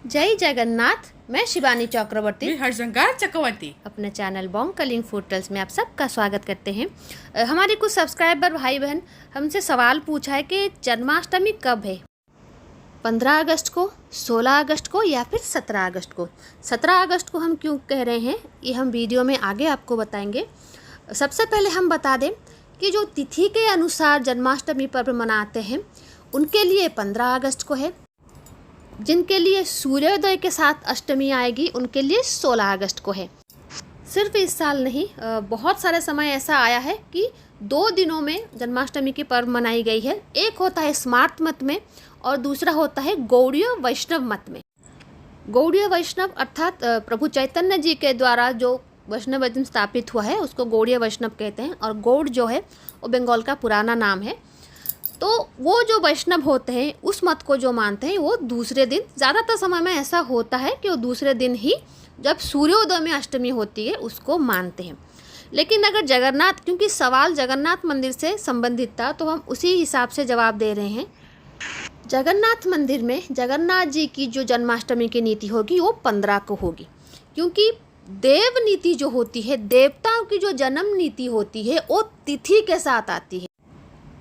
जय जगन्नाथ। मैं शिवानी चक्रवर्ती हरिशंकर चक्रवर्ती अपने channel Bong Calling Food Tales में आप सबका स्वागत करते हैं। हमारे कुछ सब्सक्राइबर भाई बहन हमसे सवाल पूछा है कि जन्माष्टमी कब है, 15 अगस्त को, 16 अगस्त को या फिर 17 अगस्त को। 17 अगस्त को हम क्यों कह रहे हैं ये हम वीडियो में आगे आपको बताएंगे। सबसे पहले हम बता दें कि जो तिथि के अनुसार जन्माष्टमी पर्व मनाते हैं उनके लिए 15 अगस्त को है, जिनके लिए सूर्योदय के साथ अष्टमी आएगी उनके लिए 16 अगस्त को है। सिर्फ इस साल नहीं, बहुत सारे समय ऐसा आया है कि 2 दिनों में जन्माष्टमी की पर्व मनाई गई है। एक होता है स्मार्त मत में और दूसरा होता है गौड़ीय वैष्णव मत में। गौड़ीय वैष्णव अर्थात प्रभु चैतन्य जी के द्वारा जो वैष्णविज्म स्थापित हुआ है उसको गौड़ीय वैष्णव कहते हैं, और गौड़ जो है वो बंगाल का पुराना नाम है। तो वो जो वैष्णव होते हैं उस मत को जो मानते हैं वो दूसरे दिन, ज़्यादातर समय में ऐसा होता है कि वो दूसरे दिन ही जब सूर्योदय में अष्टमी होती है उसको मानते हैं। लेकिन अगर जगन्नाथ, क्योंकि सवाल जगन्नाथ मंदिर से संबंधित था तो हम उसी हिसाब से जवाब दे रहे हैं। जगन्नाथ मंदिर में जगन्नाथ जी की जो जन्माष्टमी की नीति होगी वो 15 को होगी, क्योंकि देव नीति जो होती है, देवताओं की जो जन्म नीति होती है वो तिथि के साथ आती है।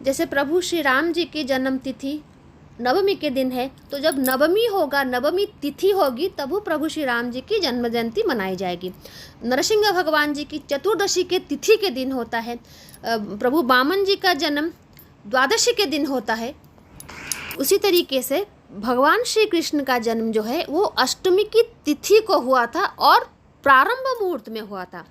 जैसे प्रभु श्री राम जी की जन्म तिथि नवमी के दिन है, तो जब नवमी होगा, नवमी तिथि होगी, तब वो प्रभु श्री राम जी की जन्म जयंती मनाई जाएगी। नरसिंह भगवान जी की चतुर्दशी के तिथि के दिन होता है। प्रभु वामन जी का जन्म द्वादशी के दिन होता है। उसी तरीके से भगवान श्री कृष्ण का जन्म जो है वो अष्टमी की तिथि को हुआ था और प्रारंभ मुहूर्त में हुआ था।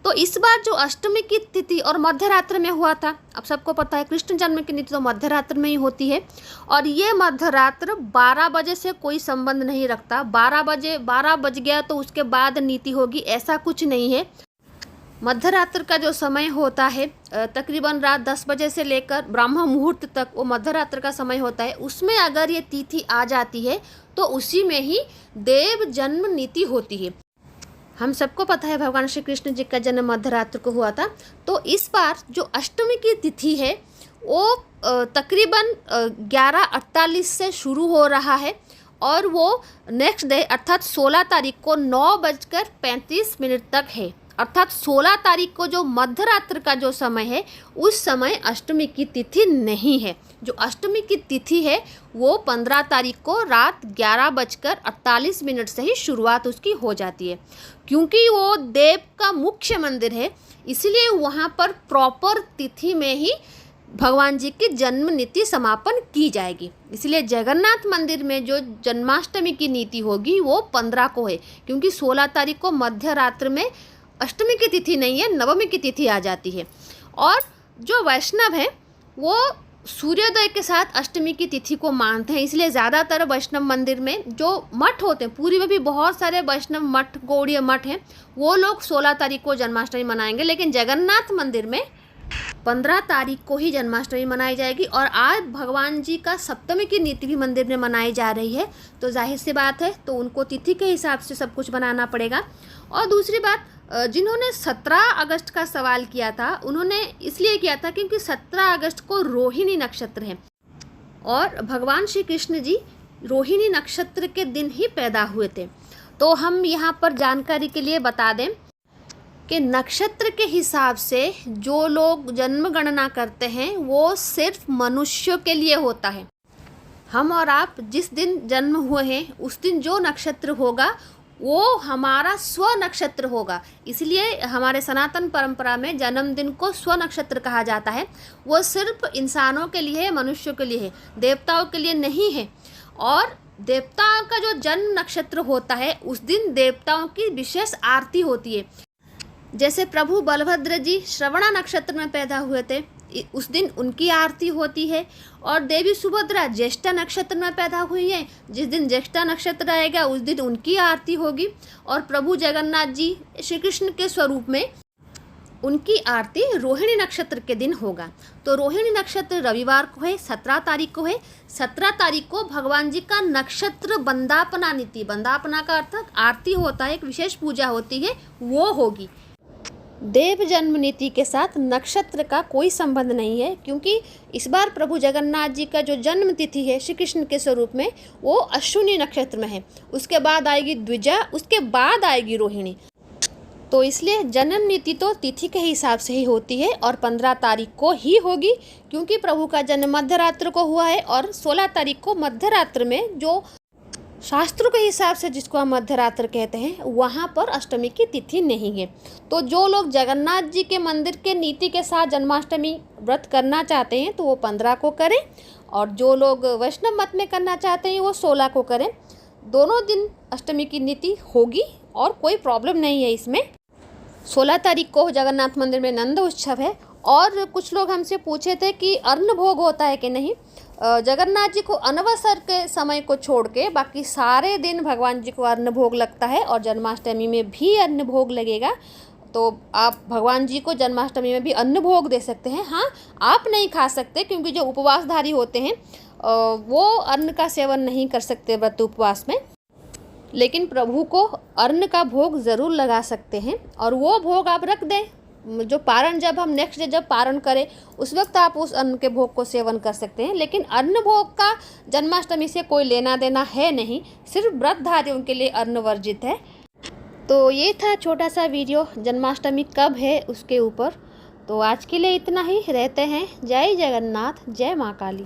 तो इस बार जो अष्टमी की तिथि और मध्य रात्र में हुआ था, अब सबको पता है कृष्ण जन्म की नीति तो मध्य रात्र में ही होती है, और ये मध्य रात्र 12 बजे से कोई संबंध नहीं रखता। 12 बज गया तो उसके बाद नीति होगी, ऐसा कुछ नहीं है। मध्य रात्र का जो समय होता है तकरीबन रात 10 बजे से लेकर ब्रह्म मुहूर्त तक, वो मध्य रात्र का समय होता है। उसमें अगर ये तिथि आ जाती है तो उसी में ही देव जन्म नीति होती है। हम सबको पता है भगवान श्री कृष्ण जी का जन्म मध्य रात्र को हुआ था। तो इस बार जो अष्टमी की तिथि है वो तकरीबन 11:48 से शुरू हो रहा है, और वो नेक्स्ट डे अर्थात 16 तारीख को 9:35 तक है। अर्थात 16 तारीख को जो मध्य रात्र का जो समय है उस समय अष्टमी की तिथि नहीं है। जो अष्टमी की तिथि है वो 15 तारीख को रात 11:48 से ही शुरुआत उसकी हो जाती है। क्योंकि वो देव का मुख्य मंदिर है इसलिए वहाँ पर प्रॉपर तिथि में ही भगवान जी की जन्म नीति समापन की जाएगी। इसलिए जगन्नाथ मंदिर में जो जन्माष्टमी की नीति होगी वो 15 को है, क्योंकि 16 तारीख को मध्य रात्र में अष्टमी की तिथि नहीं है, नवमी की तिथि आ जाती है। और जो वैष्णव है वो सूर्योदय के साथ अष्टमी की तिथि को मानते हैं, इसलिए ज़्यादातर वैष्णव मंदिर में जो मठ होते हैं, पूरी में भी बहुत सारे वैष्णव मठ, गौड़ीय मठ हैं, वो लोग 16 तारीख को जन्माष्टमी मनाएंगे। लेकिन जगन्नाथ मंदिर में 15 तारीख को ही जन्माष्टमी मनाई जाएगी। और आज भगवान जी का सप्तमी की नीति भी मंदिर में मनाई जा रही है, तो जाहिर सी बात है तो उनको तिथि के हिसाब से सब कुछ बनाना पड़ेगा। और दूसरी बात, जिन्होंने 17 अगस्त का सवाल किया था उन्होंने इसलिए किया था क्योंकि 17 अगस्त को रोहिणी नक्षत्र है और भगवान श्री कृष्ण जी रोहिणी नक्षत्र के दिन ही पैदा हुए थे। तो हम यहाँ पर जानकारी के लिए बता दें कि नक्षत्र के हिसाब से जो लोग जन्म गणना करते हैं वो सिर्फ मनुष्यों के लिए होता है। हम और आप जिस दिन जन्म हुए हैं उस दिन जो नक्षत्र होगा वो हमारा स्व नक्षत्र होगा। इसलिए हमारे सनातन परंपरा में जन्मदिन को स्व नक्षत्र कहा जाता है। वो सिर्फ इंसानों के लिए है, मनुष्यों के लिए है, देवताओं के लिए नहीं है। और देवताओं का जो जन्म नक्षत्र होता है उस दिन देवताओं की विशेष आरती होती है। जैसे प्रभु बलभद्र जी श्रवणा नक्षत्र में पैदा हुए थे, उस दिन उनकी आरती होती है। और देवी सुभद्रा ज्येष्ठा नक्षत्र में पैदा हुई है, जिस दिन ज्येष्ठा नक्षत्र आएगा उस दिन उनकी आरती होगी। और प्रभु जगन्नाथ जी श्री कृष्ण के स्वरूप में उनकी आरती रोहिणी नक्षत्र के दिन होगा। तो रोहिणी नक्षत्र रविवार को है, 17 तारीख को है। 17 तारीख को भगवान जी का नक्षत्र वंदापना नीति, वंदापना का अर्थ आरती होता है, एक विशेष पूजा होती है, वो होगी। देव जन्म नीति के साथ नक्षत्र का कोई संबंध नहीं है, क्योंकि इस बार प्रभु जगन्नाथ जी का जो जन्म तिथि है श्री कृष्ण के स्वरूप में वो अश्विनी नक्षत्र में है। उसके बाद आएगी द्विजा, उसके बाद आएगी रोहिणी। तो इसलिए जन्म नीति तो तिथि के हिसाब से ही होती है और 15 तारीख को ही होगी, क्योंकि प्रभु का जन्म मध्यरात्र को हुआ है और 16 तारीख को मध्यरात्र में, जो शास्त्रों के हिसाब से जिसको हम मध्यरात्र कहते हैं, वहाँ पर अष्टमी की तिथि नहीं है। तो जो लोग जगन्नाथ जी के मंदिर के नीति के साथ जन्माष्टमी व्रत करना चाहते हैं तो वो 15 को करें, और जो लोग वैष्णव मत में करना चाहते हैं वो 16 को करें। दोनों दिन अष्टमी की नीति होगी और कोई प्रॉब्लम नहीं है इसमें। 16 तारीख को जगन्नाथ मंदिर में नंद उत्सव है। और कुछ लोग हमसे पूछे थे कि अन्न भोग होता है कि नहीं। जगन्नाथ जी को अनवसर के समय को छोड़ के बाकी सारे दिन भगवान जी को अन्न भोग लगता है, और जन्माष्टमी में भी अन्न भोग लगेगा। तो आप भगवान जी को जन्माष्टमी में भी अन्न भोग दे सकते हैं। हाँ, आप नहीं खा सकते, क्योंकि जो उपवासधारी होते हैं वो अन्न का सेवन नहीं कर सकते व्रत उपवास में, लेकिन प्रभु को अन्न का भोग ज़रूर लगा सकते हैं। और वो भोग आप रख दें, जो पारण जब हम नेक्स्ट डे जब पारण करें उस वक्त आप उस अन्न के भोग को सेवन कर सकते हैं। लेकिन अन्न भोग का जन्माष्टमी से कोई लेना देना है नहीं, सिर्फ व्रतधारियों के लिए अन्न वर्जित है। तो ये था छोटा सा वीडियो जन्माष्टमी कब है उसके ऊपर। तो आज के लिए इतना ही। रहते हैं। जय जगन्नाथ, जय माँ काली।